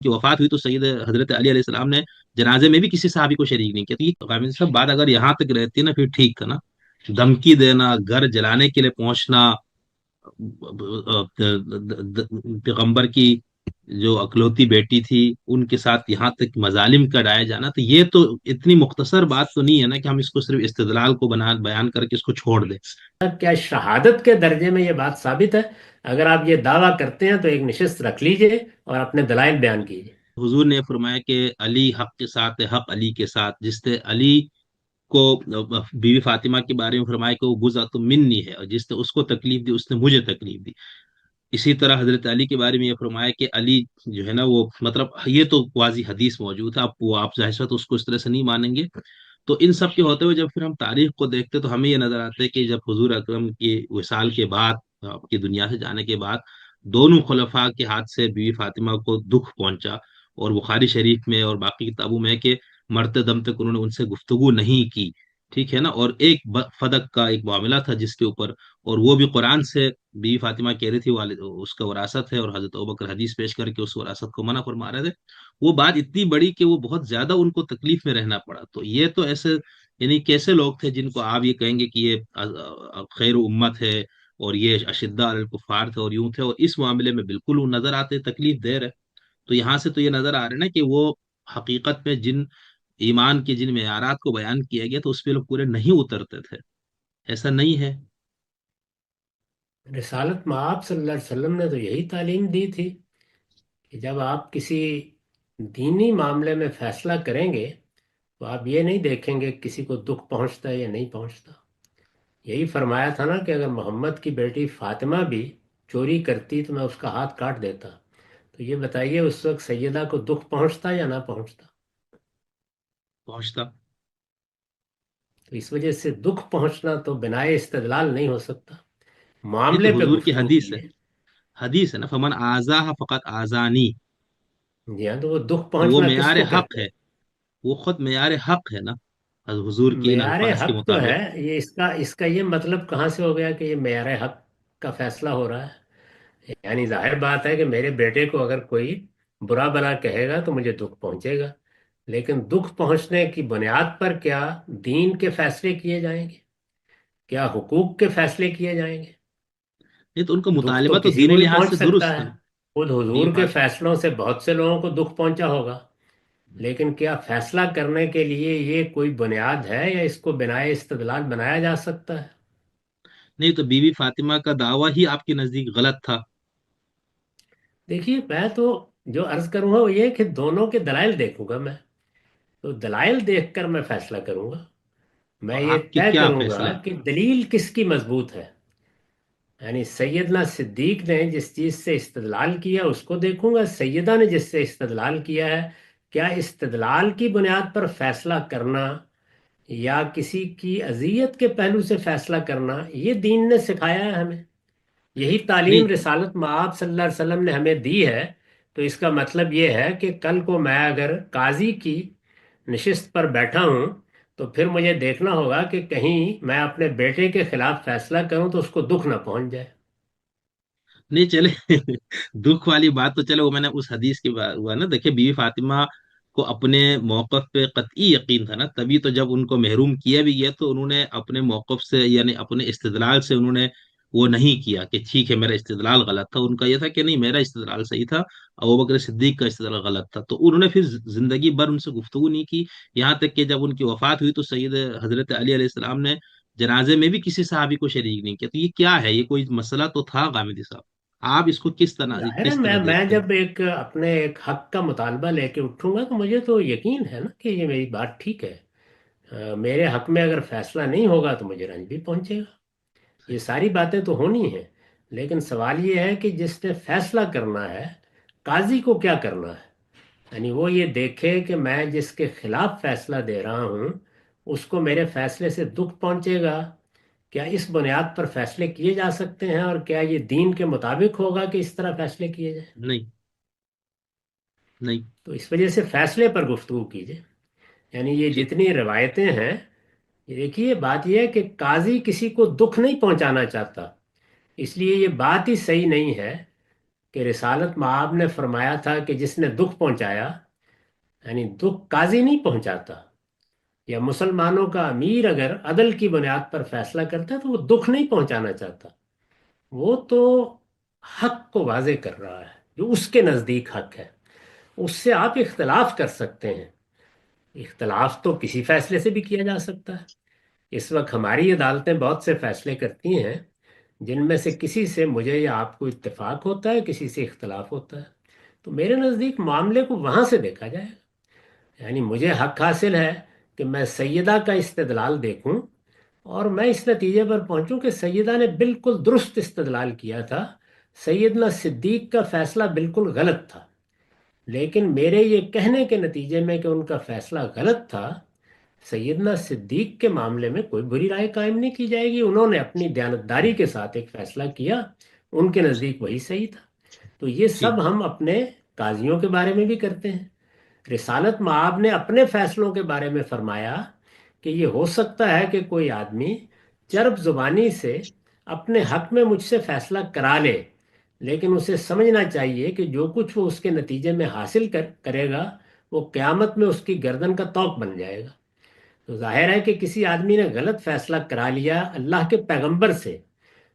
کی وفات ہوئی تو سید حضرت علی علیہ السلام نے جنازے میں بھی کسی صحابی کو شریک نہیں کیا. تو یہ غامدی صاحب بات اگر یہاں تک رہتی نا پھر ٹھیک تھا نا. دھمکی دینا، گھر جلانے کے لیے پہنچنا، پیغمبر کی جو اکلوتی بیٹی تھی ان کے ساتھ یہاں تک مظالم کا ڈایا جانا، تو یہ تو اتنی مختصر بات تو نہیں ہے نا کہ ہم اس کو صرف استدلال کو بیان کر کے اس کو چھوڑ دیں. کیا شہادت کے درجے میں یہ بات ثابت ہے؟ اگر آپ یہ دعویٰ کرتے ہیں تو ایک نشست رکھ لیجئے اور اپنے دلائل بیان کیجئے۔ حضور نے فرمایا کہ علی حق کے ساتھ ہے، حق علی کے ساتھ. جس نے علی کو بیوی فاطمہ کے بارے میں فرمایا کہ وہ بضعۃ منی ہے، اور جس نے اس کو تکلیف دی اس نے مجھے تکلیف دی. اسی طرح حضرت علی کے بارے میں یہ فرمایا کہ علی جو ہے نا وہ مطلب یہ تو واضح حدیث موجود ہے، آپ ظاہر سی بات اس کو اس طرح سے نہیں مانیں گے. تو ان سب کے ہوتے ہوئے جب پھر ہم تاریخ کو دیکھتے تو ہمیں یہ نظر آتا ہے کہ جب حضور اکرم کی وصال کے بعد، آپ کی دنیا سے جانے کے بعد، دونوں خلفاء کے ہاتھ سے بیوی فاطمہ کو دکھ پہنچا. اور بخاری شریف میں اور باقی کتابوں میں ہے کہ مرتے دم تک انہوں نے ان سے گفتگو نہیں کی. ٹھیک ہے نا. اور ایک فدق کا ایک معاملہ تھا جس کے اوپر، اور وہ بھی قرآن سے بیوی فاطمہ کہہ رہی تھی والد اس کا وراثت ہے، اور حضرت ابوبکر حدیث پیش کر کے اس وراثت کو منع فرما رہے تھے. وہ بات اتنی بڑی کہ وہ بہت زیادہ ان کو تکلیف میں رہنا پڑا. تو یہ تو ایسے یعنی کیسے لوگ تھے جن کو آپ یہ کہیں گے کہ یہ خیر امت ہے اور یہ اشداء علی الکفار تھے اور یوں تھے، اور اس معاملے میں بالکل وہ نظر آتے تکلیف دہ رہے. تو یہاں سے تو یہ نظر آ رہا ہے نا کہ وہ حقیقت میں جن ایمان کے جن معیارات کو بیان کیا گیا تو اس پہ لوگ پورے نہیں اترتے تھے. ایسا نہیں ہے. رسالت مآب صلی اللہ علیہ وسلم نے تو یہی تعلیم دی تھی کہ جب آپ کسی دینی معاملے میں فیصلہ کریں گے تو آپ یہ نہیں دیکھیں گے کسی کو دکھ پہنچتا ہے یا نہیں پہنچتا۔ یہی فرمایا تھا نا کہ اگر محمد کی بیٹی فاطمہ بھی چوری کرتی تو میں اس کا ہاتھ کاٹ دیتا۔ تو یہ بتائیے اس وقت سیدہ کو دکھ پہنچتا یا نہ پہنچتا؟ پہنچتا. تو اس وجہ سے دکھ پہنچنا تو بنائے استدلال نہیں ہو سکتا۔ یہ تو معاملے پہ حضور کی گفتگو حدیث ہے. کیجیے۔ حدیث ہے نا، فمن آزا فقط آزانی. جی ہاں، تو وہ دکھ تو وہ پہنچنا کس معیار کو حق کہتے ہے، ہیں؟ وہ خود معیار حق ہے نا حضور کی ان معیار الفاظ کے حق تو ہے، مطابق. یہ اس کا یہ مطلب کہاں سے ہو گیا کہ یہ معیار حق کا فیصلہ ہو رہا ہے؟ یعنی ظاہر بات ہے کہ میرے بیٹے کو اگر کوئی برا بلا کہے گا تو مجھے دکھ پہنچے گا، لیکن دکھ پہنچنے کی بنیاد پر کیا دین کے فیصلے کیے جائیں گے؟ کیا حقوق کے فیصلے کیے جائیں گے؟ نہیں تو ان کا دکھ مطالبہ تو تو کسی کو دینی بھی لحاظ پہنچ سے سکتا درست ہے۔ ہے نا. خود بی حضور کے فات فیصلوں سے بہت سے لوگوں کو دکھ پہنچا ہوگا، لیکن کیا فیصلہ کرنے کے لیے یہ کوئی بنیاد ہے یا اس کو بنائے استدلال بنایا جا سکتا ہے؟ نہیں تو بی بی فاطمہ کا دعویٰ ہی آپ کے نزدیک غلط تھا. دیکھیے، میں تو جو عرض کروں گا وہ یہ کہ دونوں کے دلائل دیکھوں گا میں، تو دلائل دیکھ کر میں فیصلہ کروں گا۔ تو میں یہ آپ کی طے کیا کروں گا فیصلہ ہے؟ کہ دلیل کس کی مضبوط ہے۔ یعنی سیدنا صدیق نے جس چیز سے استدلال کیا اس کو دیکھوں گا، سیدہ نے جس سے استدلال کیا ہے، کیا استدلال کی بنیاد پر فیصلہ کرنا یا کسی کی اذیت کے پہلو سے فیصلہ کرنا یہ دین نے سکھایا ہے ہمیں۔ یہی تعلیم نہیں رسالت مآب صلی اللہ علیہ وسلم نے ہمیں دی ہے۔ تو اس کا مطلب یہ ہے کہ کل کو میں اگر قاضی کی نشست پر بیٹھا ہوں تو پھر مجھے دیکھنا ہوگا کہ کہیں میں اپنے بیٹے کے خلاف فیصلہ کروں تو اس کو دکھ نہ پہنچ جائے۔ نہیں چلے. دکھ والی بات تو چلے وہ میں نے اس حدیث کی بات ہوا نا. دیکھیں بیوی فاطمہ کو اپنے موقف پہ قطعی یقین تھا نا، تبھی تو جب ان کو محروم کیا بھی گیا تو انہوں نے اپنے موقف سے یعنی اپنے استدلال سے انہوں نے وہ نہیں کیا کہ ٹھیک ہے میرا استدلال غلط تھا. ان کا یہ تھا کہ نہیں میرا استدلال صحیح تھا، ابوبکر صدیق کا استدلال غلط تھا. تو انہوں نے پھر زندگی بھر ان سے گفتگو نہیں کی. یہاں تک کہ جب ان کی وفات ہوئی تو سید حضرت علی علیہ السلام نے جنازے میں بھی کسی صحابی کو شریک نہیں کیا. تو یہ کیا ہے؟ یہ کوئی مسئلہ تو تھا غامدی صاحب. آپ اس کو ظاہر ہے، کس طرح میں دیکھتے ہیں؟ جب اپنے ایک حق کا مطالبہ لے کے اٹھوں گا تو مجھے تو یقین ہے نا کہ یہ میری بات ٹھیک ہے۔ میرے حق میں اگر فیصلہ نہیں ہوگا تو مجھے رنج بھی پہنچے گا۔ یہ ساری باتیں تو ہونی ہیں، لیکن سوال یہ ہے کہ جس نے فیصلہ کرنا ہے قاضی کو کیا کرنا ہے؟ یعنی وہ یہ دیکھے کہ میں جس کے خلاف فیصلہ دے رہا ہوں اس کو میرے فیصلے سے دکھ پہنچے گا، کیا اس بنیاد پر فیصلے کیے جا سکتے ہیں، اور کیا یہ دین کے مطابق ہوگا کہ اس طرح فیصلے کیے جائیں؟ نہیں. نہیں. تو اس وجہ سے فیصلے پر گفتگو کیجیے۔ یعنی یہ ٹھیک. جتنی روایتیں ہیں، یہ دیکھیے بات یہ ہے کہ قاضی کسی کو دکھ نہیں پہنچانا چاہتا، اس لیے یہ بات ہی صحیح نہیں ہے کہ رسالت مآب نے فرمایا تھا کہ جس نے دکھ پہنچایا، یعنی دکھ قاضی نہیں پہنچاتا، یا مسلمانوں کا امیر اگر عدل کی بنیاد پر فیصلہ کرتا ہے تو وہ دکھ نہیں پہنچانا چاہتا، وہ تو حق کو واضح کر رہا ہے جو اس کے نزدیک حق ہے۔ اس سے آپ اختلاف کر سکتے ہیں، اختلاف تو کسی فیصلے سے بھی کیا جا سکتا ہے۔ اس وقت ہماری عدالتیں بہت سے فیصلے کرتی ہیں جن میں سے کسی سے مجھے یا آپ کو اتفاق ہوتا ہے، کسی سے اختلاف ہوتا ہے، تو میرے نزدیک معاملے کو وہاں سے دیکھا جائے گا۔ یعنی مجھے حق حاصل ہے کہ میں سیدہ کا استدلال دیکھوں اور میں اس نتیجے پر پہنچوں کہ سیدہ نے بالکل درست استدلال کیا تھا، سیدنا صدیق کا فیصلہ بالکل غلط تھا، لیکن میرے یہ کہنے کے نتیجے میں کہ ان کا فیصلہ غلط تھا، سیدنا صدیق کے معاملے میں کوئی بری رائے قائم نہیں کی جائے گی، انہوں نے اپنی دیانتداری کے ساتھ ایک فیصلہ کیا، ان کے نزدیک وہی صحیح تھا۔ تو یہ ٹھیک سب ہم اپنے قاضیوں کے بارے میں بھی کرتے ہیں۔ رسالت مآب نے اپنے فیصلوں کے بارے میں فرمایا کہ یہ ہو سکتا ہے کہ کوئی آدمی چرب زبانی سے اپنے حق میں مجھ سے فیصلہ کرا لے، لیکن اسے سمجھنا چاہیے کہ جو کچھ وہ اس کے نتیجے میں حاصل کرے گا وہ قیامت میں اس کی گردن کا طوق بن جائے گا۔ تو ظاہر ہے کہ کسی آدمی نے غلط فیصلہ کرا لیا اللہ کے پیغمبر سے،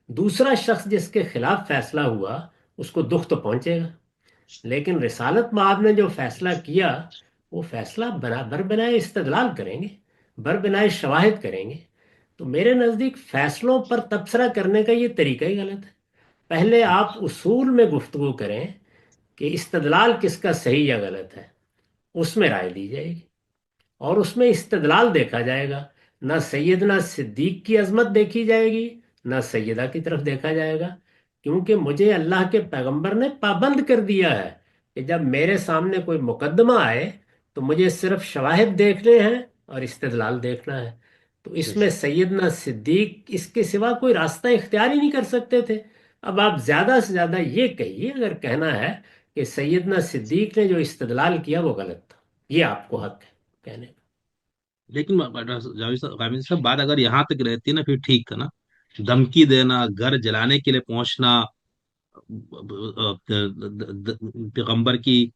دوسرا شخص جس کے خلاف فیصلہ ہوا اس کو دکھ تو پہنچے گا، لیکن رسالت مآب نے جو فیصلہ کیا وہ فیصلہ بر بنائے استدلال کریں گے، بر بنائے شواہد کریں گے۔ تو میرے نزدیک فیصلوں پر تبصرہ کرنے کا یہ طریقہ ہی غلط ہے۔ پہلے آپ اصول میں گفتگو کریں کہ استدلال کس کا صحیح یا غلط ہے، اس میں رائے دی جائے گی، اور اس میں استدلال دیکھا جائے گا، نہ سیدنا صدیق کی عظمت دیکھی جائے گی، نہ سیدہ کی طرف دیکھا جائے گا، کیونکہ مجھے اللہ کے پیغمبر نے پابند کر دیا ہے کہ جب میرے سامنے کوئی مقدمہ آئے تو مجھے صرف شواہد دیکھنے ہیں اور استدلال دیکھنا ہے۔ تو اس بے میں شک۔ سیدنا صدیق اس کے سوا کوئی راستہ اختیار ہی نہیں کر سکتے تھے۔ اب آپ زیادہ سے زیادہ یہ کہیے، اگر کہنا ہے کہ سیدنا صدیق نے جو استدلال کیا وہ غلط تھا، یہ آپ کو حق ہے کہنے کا۔ لیکن غامد صاحب، بات اگر یہاں تک رہتی ہے نا، پھر ٹھیک ہے نا، دھمکی دینا، گھر جلانے کے لیے پہنچنا، پیغمبر کی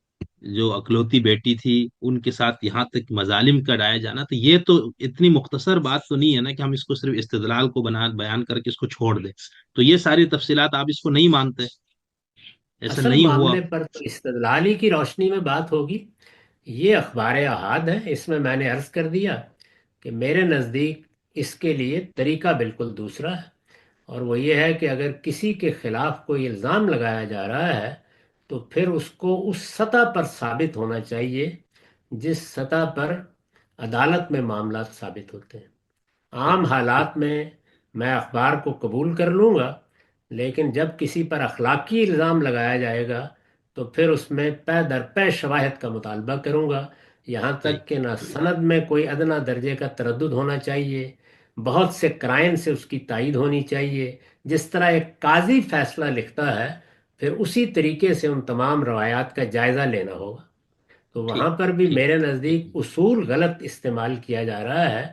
جو اکلوتی بیٹی تھی ان کے ساتھ یہاں تک مظالم کا ڈایا جانا، تو یہ تو اتنی مختصر بات تو نہیں ہے نا کہ ہم اس کو صرف استدلال کو بیان کر کے اس کو چھوڑ دیں۔ تو یہ ساری تفصیلات آپ اس کو نہیں مانتے؟ ایسا اصل نہیں ہوا؟ معاملے پر تو استدلالی کی روشنی میں بات ہوگی۔ یہ اخبار احاد ہے، اس میں نے عرض کر دیا کہ میرے نزدیک اس کے لیے طریقہ بالکل دوسرا ہے، اور وہ یہ ہے کہ اگر کسی کے خلاف کوئی الزام لگایا جا رہا ہے تو پھر اس کو اس سطح پر ثابت ہونا چاہیے جس سطح پر عدالت میں معاملات ثابت ہوتے ہیں۔ ٹھیک عام ٹھیک حالات میں اخبار کو قبول کر لوں گا، لیکن جب کسی پر اخلاقی الزام لگایا جائے گا تو پھر اس میں پے در پے شواہد کا مطالبہ کروں گا، یہاں ٹھیک تک کہ نہ سند میں کوئی ادنیٰ درجے کا تردد ہونا چاہیے، بہت سے کرائن سے اس کی تائید ہونی چاہیے، جس طرح ایک قاضی فیصلہ لکھتا ہے پھر اسی طریقے سے ان تمام روایات کا جائزہ لینا ہوگا۔ تو وہاں ٹھیک پر بھی ٹھیک میرے ٹھیک۔ نزدیک اصول غلط استعمال کیا جا رہا ہے۔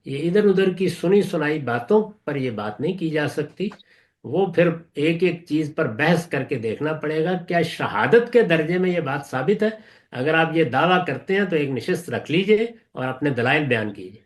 یہ ادھر ادھر کی سنی سنائی باتوں پر یہ بات نہیں کی جا سکتی، وہ پھر ایک ایک چیز پر بحث کر کے دیکھنا پڑے گا کیا شہادت کے درجے میں یہ بات ثابت ہے۔ اگر آپ یہ دعویٰ کرتے ہیں تو ایک نشست رکھ لیجئے اور اپنے دلائل بیان کیجئے۔